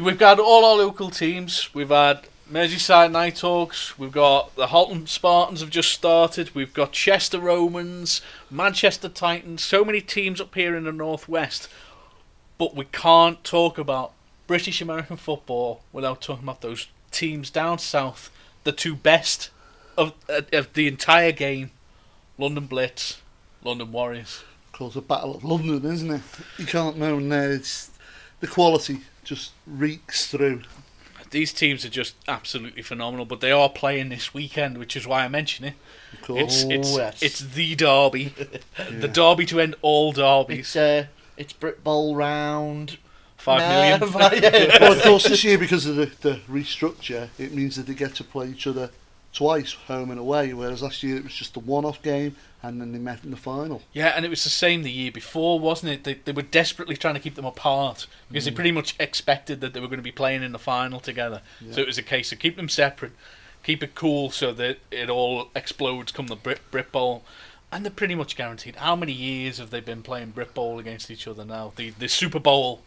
we've got all our local teams. We've had Merseyside Nighthawks. We've got the Halton Spartans have just started. We've got Chester Romans, Manchester Titans. So many teams up here in the northwest, but we can't talk about British American football without talking about those teams down south, the two best of the entire game: London Blitz, London Warriors. Of course, the Battle of London, isn't it? You can't moan there. It's the quality just reeks through. These teams are just absolutely phenomenal, but they are playing this weekend, which is why I mention it. Of course. It's the derby, the derby to end all derbies. It's Brit Bowl round. 5 million. Well, of course, this year, because of the restructure, it means that they get to play each other twice, home and away, whereas last year it was just a one-off game, and then they met in the final. Yeah, and it was the same the year before, wasn't it? They were desperately trying to keep them apart, because they pretty much expected that they were going to be playing in the final together. Yeah. So it was a case of keep them separate, keep it cool so that it all explodes come the Brit Bowl. And they're pretty much guaranteed. How many years have they been playing Brit Bowl against each other now? The Super Bowl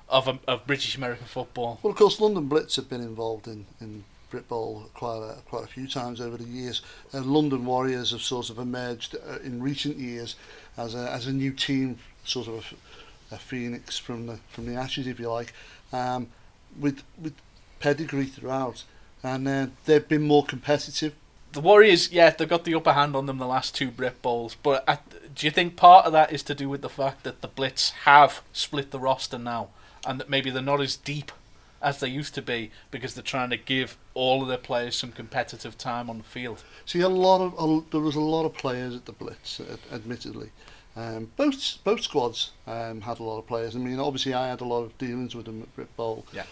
of British American football. Well, of course, London Blitz have been involved in Brit Bowl quite a few times over the years. London Warriors have sort of emerged in recent years as a new team, sort of a phoenix from the ashes, if you like, with pedigree throughout, and they've been more competitive. The Warriors, yeah, they've got the upper hand on them the last two Brit Bowls, but do you think part of that is to do with the fact that the Blitz have split the roster now, and that maybe they're not as deep as they used to be because they're trying to give all of their players some competitive time on the field? See, there was a lot of players at the Blitz, admittedly. Both squads had a lot of players. I mean, obviously I had a lot of dealings with them at Brit Bowl. Yeah.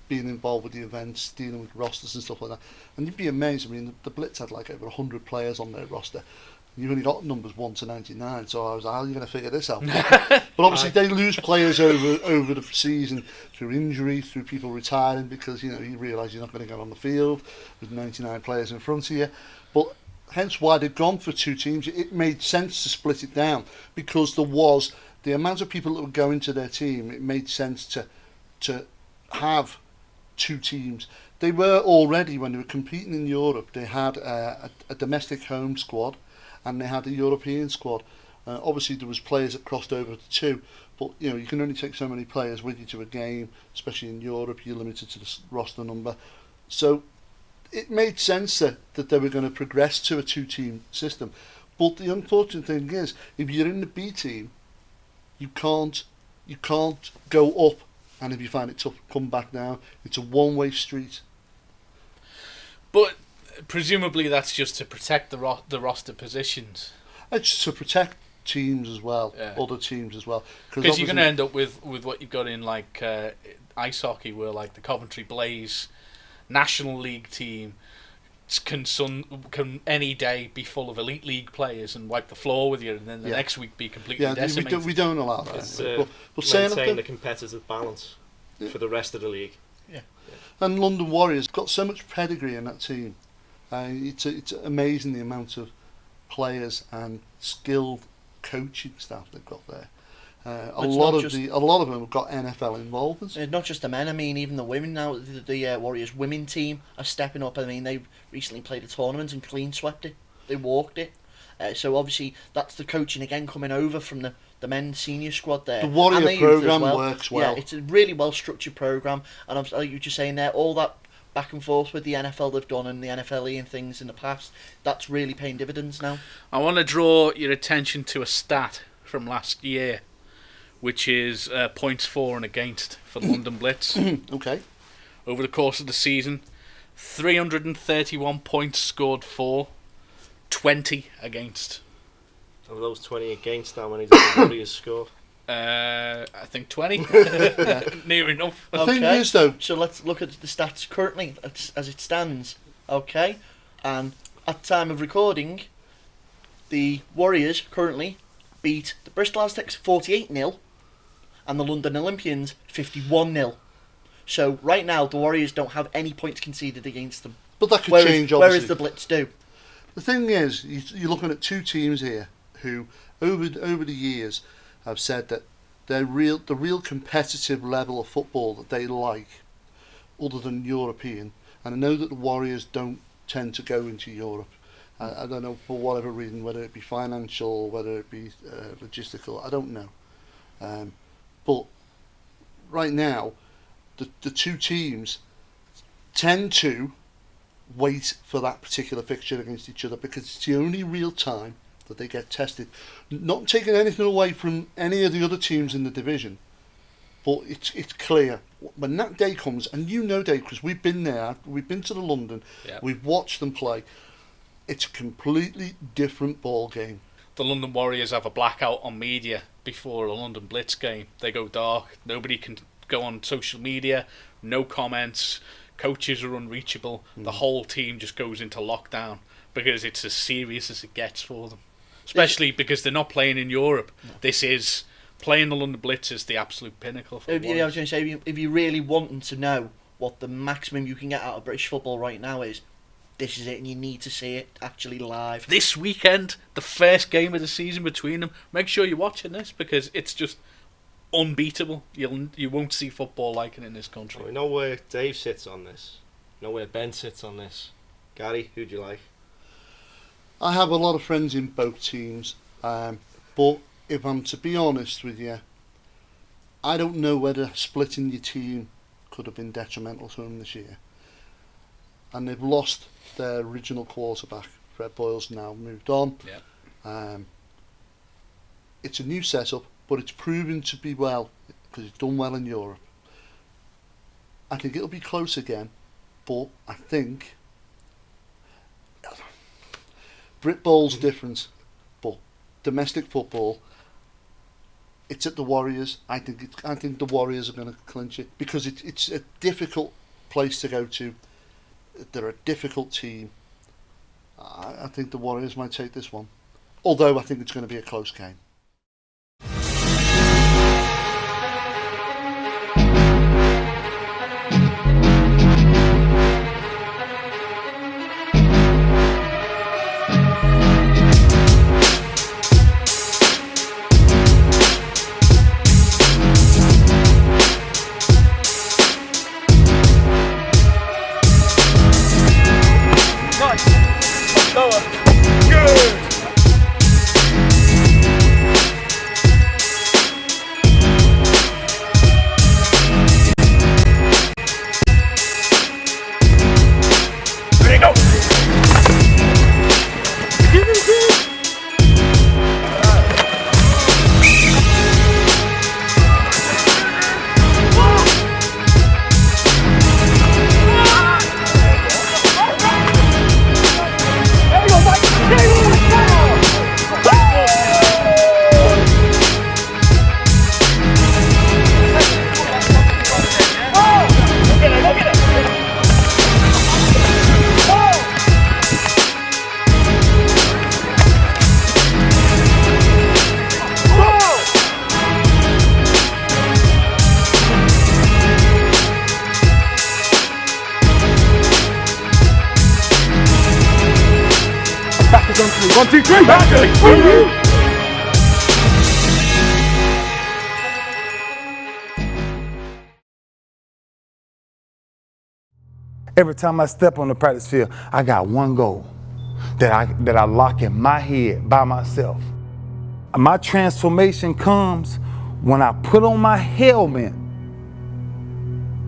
Being involved with the events, dealing with rosters and stuff like that. And you'd be amazed. I mean, the Blitz had like over 100 players on their roster. You've only got numbers 1 to 99, so I was like, how are you going to figure this out? But obviously they lose players over the season through injury, through people retiring, because you realise you're not going to get on the field with 99 players in front of you. But hence why they've gone for two teams. It made sense to split it down, because there was the amount of people that would go into their team. It made sense to have two teams. They were already, when they were competing in Europe, they had a domestic home squad and they had a European squad. Obviously there was players that crossed over to two, but you can only take so many players with you to a game, especially in Europe. You're limited to the roster number. So it made sense that they were going to progress to a two-team system. But the unfortunate thing is, if you're in the B team, you can't go up, and if you find it tough, come back down. It's a one-way street. But presumably that's just to protect the roster positions. It's to protect teams as well, yeah. Other teams as well. Because you're going to end up with what you've got in like ice hockey, where like the Coventry Blaze National League team can any day be full of elite league players and wipe the floor with you, and then the next week be completely decimated. We don't allow that. It's maintaining the competitive balance for the rest of the league. Yeah. And London Warriors got so much pedigree in that team. It's amazing the amount of players and skilled coaching staff they've got there. A lot of them have got NFL involvement. Not just the men. I mean, even the women now. The Warriors women team are stepping up. I mean, they recently played a tournament and clean swept it. They walked it. So obviously that's the coaching again coming over from the men's senior squad there. The Warrior program works well. Yeah, it's a really well structured program, and I'm like you were just saying there, all that back and forth with the NFL they've done and the NFLE and things in the past, that's really paying dividends now. I want to draw your attention to a stat from last year, which is points for and against for London Blitz. Okay. Over the course of the season, 331 points scored for, 20 against. Of those 20 against, how many did the Warriors score? I think 20. Near enough. The thing is, though... So let's look at the stats currently as it stands. Okay. And at the time of recording, the Warriors currently beat the Bristol Aztecs 48-0 and the London Olympians 51-0. So right now the Warriors don't have any points conceded against them. But that could change, obviously. Whereas the Blitz do. The thing is, you're looking at two teams here who, over the years, have said that the real competitive level of football that they like, other than European. And I know that the Warriors don't tend to go into Europe. I don't know, for whatever reason, whether it be financial, whether it be logistical, I don't know. But right now, the two teams tend to wait for that particular fixture against each other, because it's the only real time that they get tested. Not taking anything away from any of the other teams in the division, but it's clear when that day comes, and you know, Dave, because we've been there, we've been to the London, we've watched them play. It's a completely different ball game. The London Warriors have a blackout on media before a London Blitz game. They go dark. Nobody can go on social media. No comments. Coaches are unreachable. The whole team just goes into lockdown because it's as serious as it gets for them. Especially because they're not playing in Europe. No. This is playing the London Blitz is the absolute pinnacle for the I was going to say, if you really want to know what the maximum you can get out of British football right now is, this is it, and you need to see it actually live. This weekend, the first game of the season between them. Make sure you're watching this, because it's just unbeatable. You won't see football like it in this country. We know where Dave sits on this. We know where Ben sits on this. Gary, who do you like? I have a lot of friends in both teams, but if I'm to be honest with you, I don't know whether splitting your team could have been detrimental to them this year. And they've lost their original quarterback. Fred Boyle's now moved on. It's a new setup, but it's proven to be well, because it's done well in Europe. I think it'll be close again, but I think Brit Bowl's different, but domestic football, it's at the Warriors. I think the Warriors are going to clinch it, because it's a difficult place to go to. They're a difficult team. I think the Warriors might take this one, although I think it's going to be a close game. One, two, three, back! Every time I step on the practice field, I got one goal that I lock in my head by myself. My transformation comes when I put on my helmet.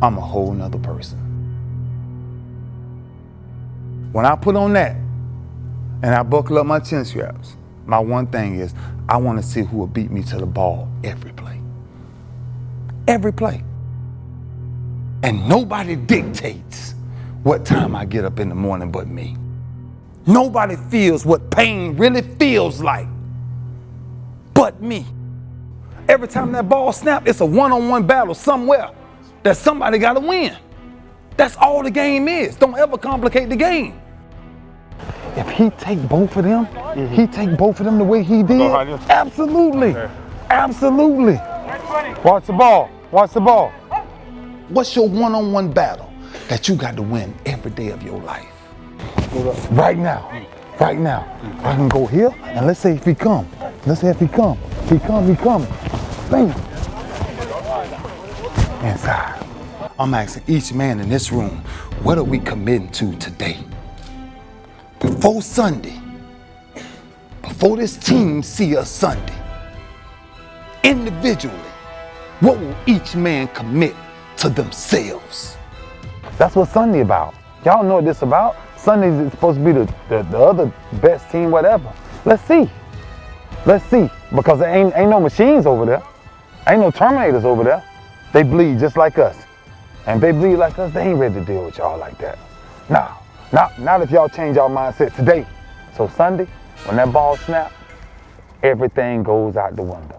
I'm a whole nother person. When I put on that and I buckle up my chin straps, my one thing is I want to see who will beat me to the ball every play. Every play. And nobody dictates what time I get up in the morning but me. Nobody feels what pain really feels like but me. Every time that ball snaps, it's a one-on-one battle somewhere that somebody got to win. That's all the game is. Don't ever complicate the game. If he take both of them, he take both of them the way he did, absolutely, absolutely. Watch the ball, watch the ball. What's your one-on-one battle that you got to win every day of your life? Right now, right now. I can go here, and let's say if he come. Let's say if he come. He come. Bam. inside. I'm asking each man in this room, what are we committing to today? Before Sunday, before this team see us Sunday, individually, what will each man commit to themselves? That's what Sunday about. Y'all know what this about. Sundays is supposed to be the other best team, whatever. Let's see. Let's see. Because there ain't no machines over there. Ain't no Terminators over there. They bleed just like us. And if they bleed like us, they ain't ready to deal with y'all like that. Nah, not if y'all change y'all mindset today. So Sunday, when that ball snaps, everything goes out the window.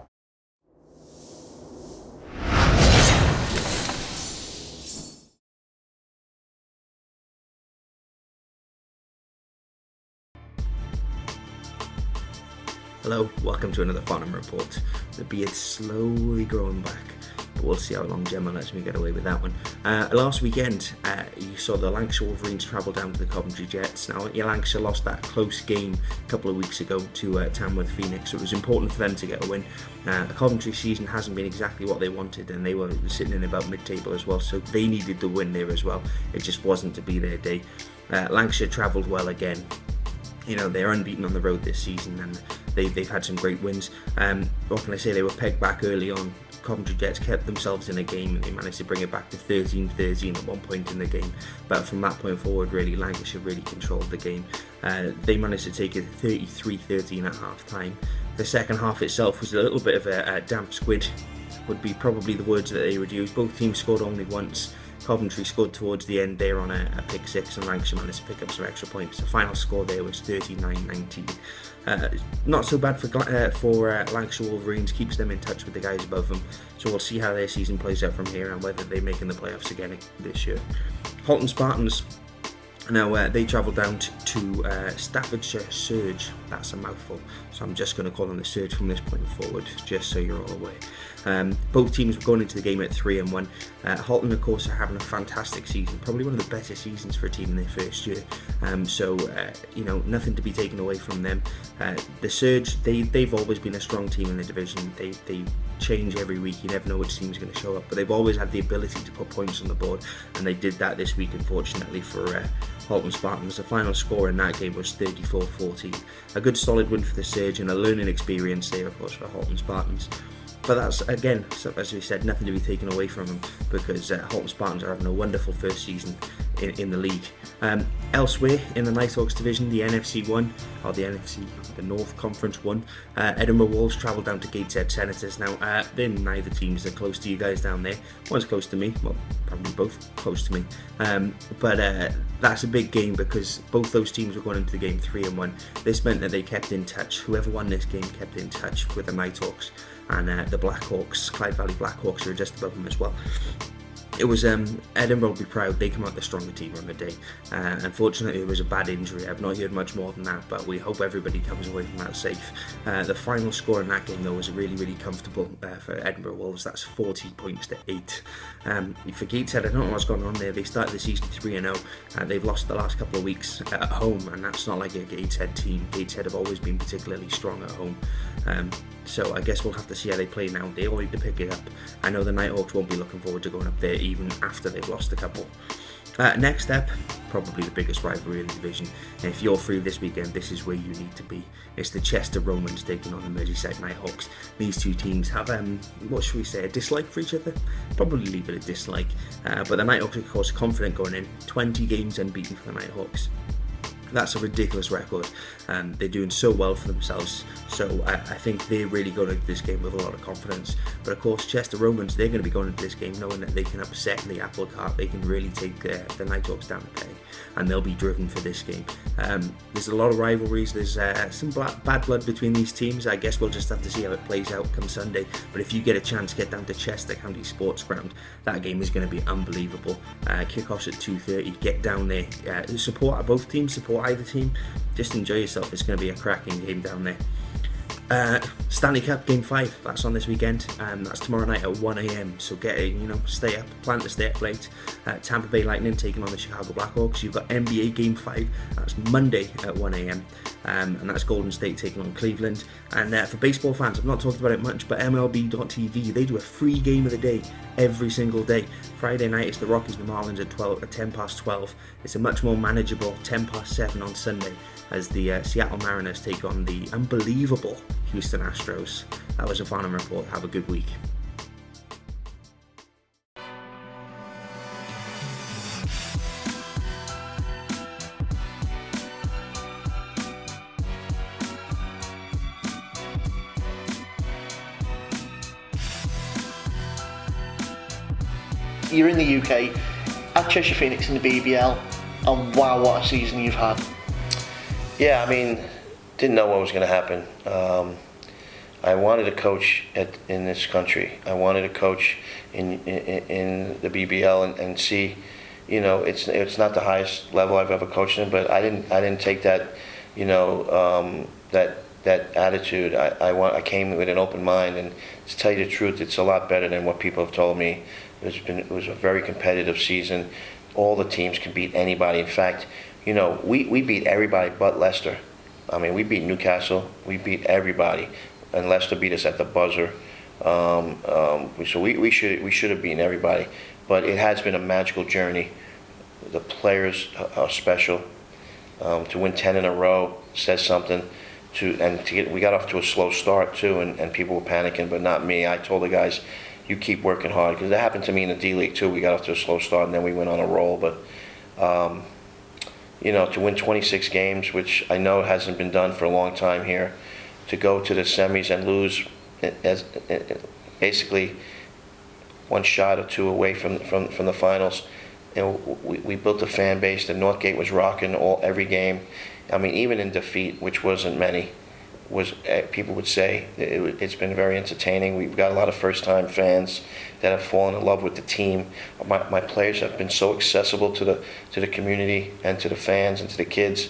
Hello, welcome to another Farnham Report. The beard's slowly growing back, but we'll see how long Gemma lets me get away with that one. Last weekend, you saw the Lancashire Wolverines travel down to the Coventry Jets. Now, Lancashire lost that close game a couple of weeks ago to Tamworth Phoenix, so it was important for them to get a win. The Coventry season hasn't been exactly what they wanted, and they were sitting in about mid-table as well, so they needed the win there as well. It just wasn't to be their day. Lancashire travelled well again. You know, they're unbeaten on the road this season, and they've had some great wins. What can I say? They were pegged back early on. Coventry Jets kept themselves in a game, and they managed to bring it back to 13-13 at one point in the game. But from that point forward, really, Lancashire really controlled the game. They managed to take it 33-13 at half time. The second half itself was a little bit of a damp squid, would be probably the words that they would use. Both teams scored only once. Coventry scored towards the end there on a pick six, and Lancashire managed to pick up some extra points. The final score there was 39-19. Not so bad for Lancashire Wolverines, keeps them in touch with the guys above them. So we'll see how their season plays out from here and whether they make in the playoffs again this year. Halton Spartans, now they travelled down to Staffordshire Surge. That's a mouthful, so I'm just going to call them the Surge from this point forward, just so you're all aware. Both teams were going into the game at 3-1. Halton, of course, are having a fantastic season, probably one of the better seasons for a team in their first year. You know, nothing to be taken away from them. The Surge, they've always been a strong team in the division. They change every week. You never know which team's going to show up, but they've always had the ability to put points on the board, and they did that this week, unfortunately, for Halton Spartans. The final score in that game was 34-14. A good solid win for the Surge and a learning experience there, of course, for Halton Spartans. But that's, again, as we said, nothing to be taken away from them, because Halton Spartans are having a wonderful first season in the league. Elsewhere in the Nighthawks division, the NFC won, or the North Conference won. Edinburgh Wolves travelled down to Gateshead Senators. Now, they're neither teams that are close to you guys down there. One's close to me, well, probably both close to me. But that's a big game, because both those teams were going into the game 3-1. This meant that they kept in touch. Whoever won this game kept in touch with the Nighthawks. And the Blackhawks, Clyde Valley Blackhawks, are just above them as well. It was Edinburgh will be proud. They come out the stronger team on the day. Unfortunately, there was a bad injury. I've not heard much more than that, but we hope everybody comes away from that safe. The final score in that game, though, was really, really comfortable for Edinburgh Wolves. That's 40 points to 8. For Gateshead, I don't know what's going on there. They started the season 3-0. They've lost the last couple of weeks at home, and that's not like a Gateshead team. Gateshead have always been particularly strong at home. So I guess we'll have to see how they play now. They all need to pick it up. I know the Nighthawks won't be looking forward to going up there even after they've lost a couple. Next up, probably the biggest rivalry in the division. And if you're through this weekend, this is where you need to be. It's the Chester Romans taking on the Merseyside Nighthawks. These two teams have, what should we say, a dislike for each other? Probably leave it a dislike. But the Nighthawks, of course, confident going in. 20 games unbeaten for the Nighthawks. That's a ridiculous record. They're doing so well for themselves, so I think they're really going into this game with a lot of confidence. But of course, Chester Romans, they're going to be going into this game knowing that they can upset the apple cart. They can really take the Nighthawks down the peg, and they'll be driven for this game. There's a lot of rivalries. There's some bad blood between these teams. I guess we'll just have to see how it plays out come Sunday. But if you get a chance, get down to Chester County Sports Ground. That game is going to be unbelievable. Kickoffs at 2:30. Get down there. Support both teams. Support either team. Just enjoy yourself. It's going to be a cracking game down there. Stanley Cup Game 5, that's on this weekend. That's tomorrow night at 1 a.m. So stay up, plan to stay up late. Tampa Bay Lightning taking on the Chicago Blackhawks. You've got NBA Game 5, that's Monday at 1 a.m. And that's Golden State taking on Cleveland. And for baseball fans, I've not talked about it much, but MLB.TV, they do a free game of the day every single day. Friday night it's the Rockies and the Marlins at 10 past 12. It's a much more manageable 10 past 7 on Sunday as the Seattle Mariners take on the unbelievable Houston Astros. That was a Farnham Report. Have a good week. You're in the UK, at Cheshire Phoenix in the BBL, and wow, what a season you've had. Yeah, I mean, didn't know what was going to happen. I wanted to coach in this country. I wanted to coach in the BBL and see, it's not the highest level I've ever coached in, but I didn't take that, that attitude. I came with an open mind, and to tell you the truth, it's a lot better than what people have told me. It was a very competitive season. All the teams can beat anybody. In fact, we beat everybody but Leicester. I mean, we beat Newcastle. We beat everybody, and Leicester beat us at the buzzer. So we should have beaten everybody. But it has been a magical journey. The players are special. To win 10 in a row says something. We got off to a slow start too, and people were panicking, but not me. I told the guys, you keep working hard, because that happened to me in the D League too. We got off to a slow start and then we went on a roll. But to win 26 games, which I know hasn't been done for a long time here, to go to the semis and lose as basically one shot or two away from the finals. We built a fan base. The Northgate was rocking every game. I mean, even in defeat, which wasn't many, people would say it's been very entertaining. We've got a lot of first-time fans that have fallen in love with the team. My players have been so accessible to the community and to the fans and to the kids.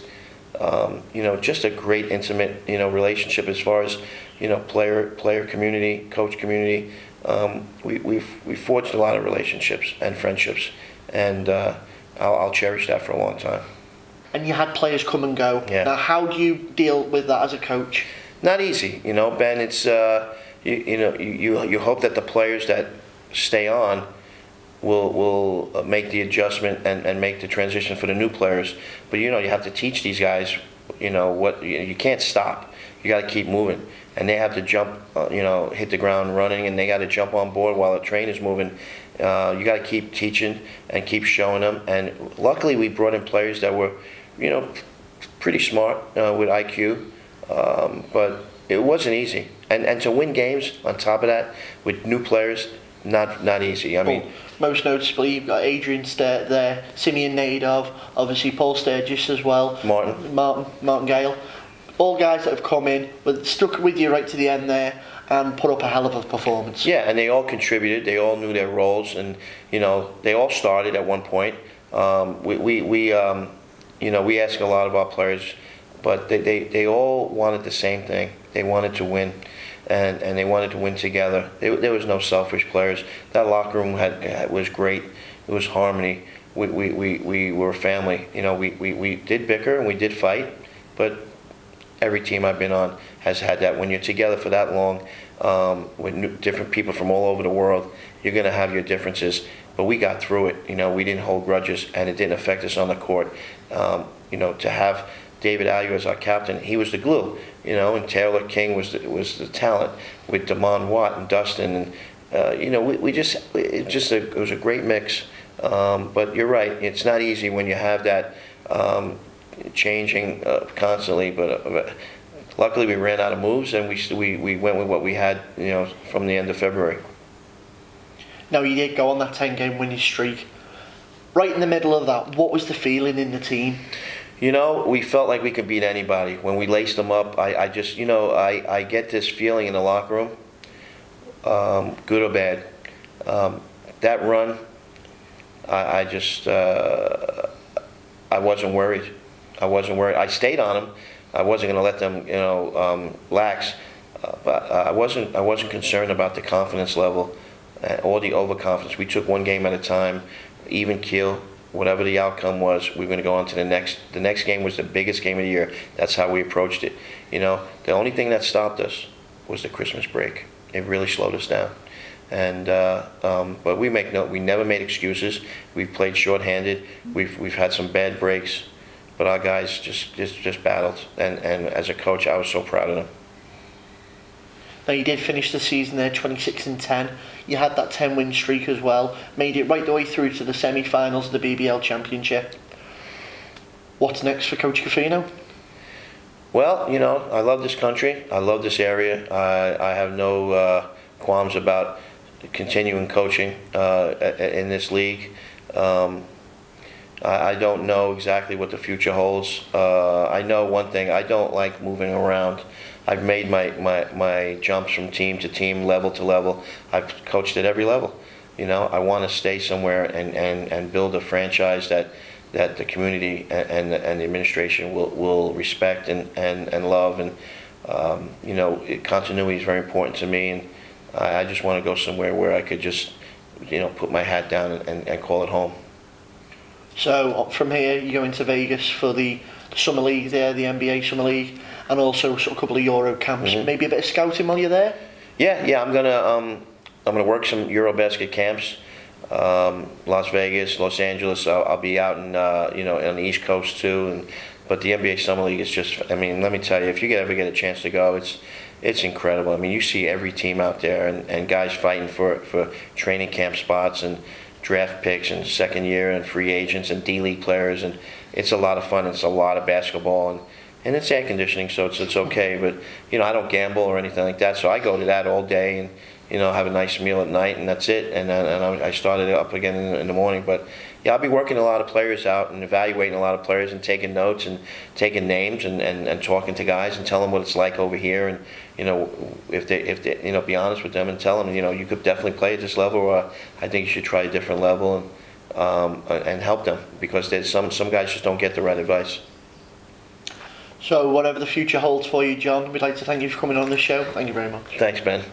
Just a great intimate relationship as far as player community, coach community. We've forged a lot of relationships and friendships, and I'll cherish that for a long time. And you had players come and go. Yeah. Now, how do you deal with that as a coach? Not easy, Ben. It's you hope that the players that stay on will make the adjustment and make the transition for the new players. But you have to teach these guys. You can't stop. You got to keep moving, and they have to jump. Hit the ground running, and they got to jump on board while the train is moving. You got to keep teaching and keep showing them. And luckily, we brought in players that were, pretty smart with IQ, but it wasn't easy. And to win games on top of that with new players, not easy. I mean, most noticeably, you've got Adrian Sturt there, Simeon Nadov, obviously Paul Sturgis as well, Martin Gale, all guys that have come in, but stuck with you right to the end there and put up a hell of a performance. Yeah, and they all contributed. They all knew their roles, and they all started at one point. We ask a lot of our players, but they all wanted the same thing. They wanted to win, and they wanted to win together. There was no selfish players. That locker room was great. It was harmony. We were a family. We did bicker and we did fight, but every team I've been on has had that. When you're together for that long, with different people from all over the world, you're going to have your differences. But we got through it. We didn't hold grudges, and it didn't affect us on the court. To have David Allier as our captain, he was the glue. And Taylor King was the talent with Damon Watt and Dustin, and it was a great mix. But you're right, it's not easy when you have that changing constantly. But luckily, we ran out of moves, and we went with what we had, from the end of February. Now, you did go on that 10-game winning streak. Right in the middle of that, what was the feeling in the team? We felt like we could beat anybody. When we laced them up, I just, I get this feeling in the locker room, good or bad. That run, I wasn't worried. I stayed on them. I wasn't going to let them, lax. but I wasn't concerned about the confidence level or the overconfidence. We took one game at a time, even keel. Whatever the outcome was, we were going to go on to the next. The next game was the biggest game of the year. That's how we approached it. You know, the only thing that stopped us was the Christmas break. It really slowed us down. And but we never made excuses. We've played shorthanded. We've had some bad breaks, but our guys just battled. And as a coach, I was so proud of them. Now, you did finish the season there 26-10. You had that 10-win streak as well. Made it right the way through to the semi-finals of the BBL Championship. What's next for Coach Coffino? Well, you know, I love this country. I love this area. I have no qualms about continuing coaching in this league. I don't know exactly what the future holds. I know one thing. I don't like moving around. I've made my jumps from team to team, level to level. I've coached at every level. You know, I want to stay somewhere and build a franchise that the community and the administration will respect and love. And you know, continuity is very important to me. And I just want to go somewhere where I could just, you know, put my hat down and call it home. So from here, you go into Vegas for the Summer League there, the NBA Summer League, and also a couple of Euro camps. Mm-hmm. Maybe a bit of scouting while you're there. Yeah. I'm gonna work some Eurobasket camps. Las Vegas, Los Angeles. I'll be out in you know, on the East Coast too. But the NBA Summer League is just. I mean, let me tell you, if you ever get a chance to go, it's incredible. I mean, you see every team out there and guys fighting for training camp spots and draft picks and second year and free agents and D-League players, and it's a lot of fun. It's a lot of basketball and it's air conditioning, so it's okay. But you know, I don't gamble or anything like that, so I go to that all day and, you know, have a nice meal at night, and that's it. And I started it up again in the morning. But yeah, I'll be working a lot of players out and evaluating a lot of players and taking notes and taking names and talking to guys and telling them what it's like over here. And you know, if they you know, be honest with them and tell them, you know, you could definitely play at this level, or I think you should try a different level, and help them, because there's some guys just don't get the right advice. So whatever the future holds for you, John, we'd like to thank you for coming on the show. Thank you very much. Thanks, Ben.